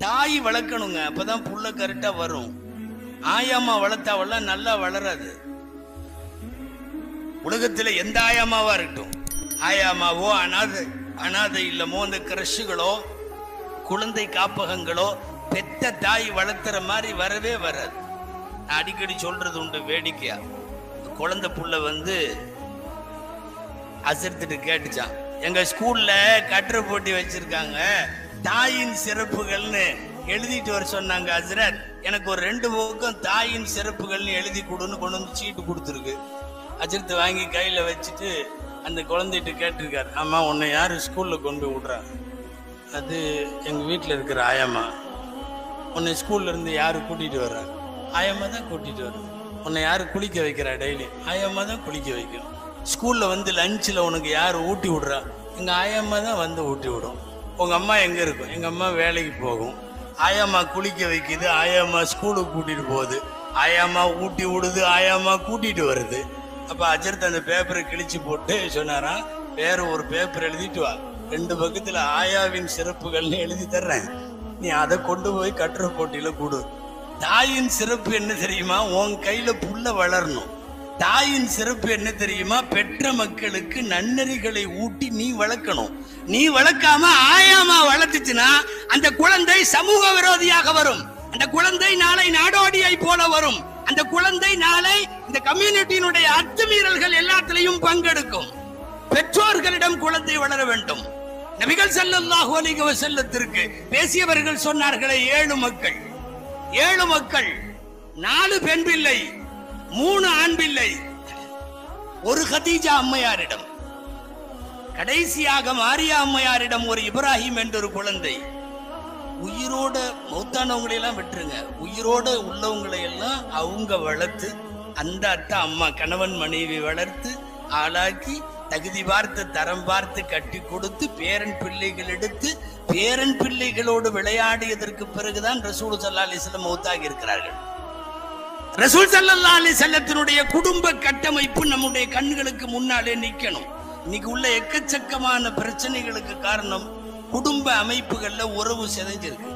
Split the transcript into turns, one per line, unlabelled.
தாய் வளர்க்கணுங்க, அப்பதான் புள்ள கரெக்டா வரும். ஆயாமா வளர்த்தாவெல்லாம் நல்லா வளராது. உலகத்துல எந்த ஆயாமாவா இருக்கட்டும், ஆயாமாவோ அனாதை இல்லமோ அந்த கிரஷுகளோ குழந்தை காப்பகங்களோ பெத்த தாய் வளர்த்துற மாதிரி வரவே வராது. நான் அடிக்கடி சொல்றது உண்டு வேடிக்கையா. குழந்தை புள்ள அசர்த்துட்டு கேட்டுச்சான், எங்க ஸ்கூல்ல கட்டுரை போட்டி வச்சிருக்காங்க, தாயின் சிறப்புகள்னு எழுதிட்டு வர சொன்னாங்க ஹசரத். எனக்கு ஒரு 2 பக்கம் தாயின் சிறப்புகள்னு எழுதி கொடுன்னு கொண்டு வந்து சீட்டு கொடுத்துருக்கு. அஜரத்தை வாங்கி கையில வச்சுட்டு அந்த குழந்தைகிட்ட கேட்டிருக்காரு, ஆமா உன்னை யாரு ஸ்கூல்ல கொண்டு போய் விடுறா? அது எங்க வீட்டுல இருக்கிற ஆயம்மா. உன்னை ஸ்கூல்ல இருந்து யாரு கூட்டிட்டு வர்றா? ஆயம்மா தான் கூட்டிட்டு வர்ற. உன்னை யாரு குளிக்க வைக்கிறா? டெய்லி ஆயம்மா தான் குளிக்க வைக்கணும். ஸ்கூல்ல லஞ்சில் உனக்கு யாரு ஊட்டி விடுறா? எங்க ஆயம்மா தான் ஊட்டி விடும். உங்க அம்மா எங்க இருக்கும்? எங்க அம்மா வேலைக்கு போகும். ஆயம்மா குளிக்க வைக்குது, ஆயம்மா ஸ்கூலுக்கு கூட்டிட்டு போகுது, ஆயம்மா ஊட்டி விடுது, ஆயம்மா கூட்டிட்டு வருது. அப்ப அஜரத் அந்த பேப்பரை கிழிச்சு போட்டு சொன்னாரா, வேற ஒரு பேப்பர் எழுதிட்டு வா, 2 பக்கத்துல ஆயாவின் சிறப்புகள்னு எழுதி தர்றேன், நீ அதை கொண்டு போய் கட்டுரை போட்டியில கொடு. தாயின் சிறப்பு என்ன தெரியுமா? உன் கையில புள்ள வளரணும். தாயின் சிறப்பு என்ன தெரியுமா? பெற்ற மக்களுக்கு நன்னெறிகளை ஊட்டி நீ வளர்க்கணும். நீ வளர்க்காம ஆயாமா வளர்த்துச்சுன்னா அந்த குழந்தை சமூக விரோதியாக வரும். அந்த குழந்தை நாளை நாடோடியை போல வரும். அந்த குழந்தை நாளை இந்த கம்யூனிட்டியினுடைய அத்துமீறல்கள் எல்லாத்திலையும் பங்கெடுக்கும். பெற்றோர்களிடம் குழந்தை வளர வேண்டும். நபிகள் ஸல்லல்லாஹு அலைஹி வஸல்லத்திற்கு பேசியவர்கள் சொன்னார்களே, 7 மக்கள் 4 பெண் பிள்ளை, 3 ஆண் பிள்ளை, ஒரு கதீஜா அம்மையாரிடம், கடைசியாக மாரியா அம்மையாரிடம் ஒரு இப்ராஹிம் என்ற ஒரு குழந்தை. உயிரோட மௌத்தானவங்களை எல்லாம் விட்டுருங்க, உயிரோட உள்ளவங்களை எல்லாம் அவங்க வளர்த்து, அந்த அத்தா அம்மா கணவன் மனைவி வளர்த்து ஆளாக்கி தகுதி பார்த்து தரம் பார்த்து கட்டி கொடுத்து பேரன் பிள்ளைகள் எடுத்து பேரன் பிள்ளைகளோடு விளையாடியதற்கு பிறகுதான் ரசூல் ஸல்லல்லாஹு அலைஹி வஸல்லம் மௌத்தாகி இருக்கிறார்கள். ரசூல் ஸல்லல்லாஹு அலைஹி வஸல்லத்தினுடைய குடும்ப கட்டமைப்பு நம்முடைய கண்களுக்கு முன்னாலே நிக்கணும். இன்னைக்கு உள்ள எக்கச்சக்கமான பிரச்சனைகளுக்கு காரணம் குடும்ப அமைப்புகள்ல உறவு சிதைஞ்சிருக்கு.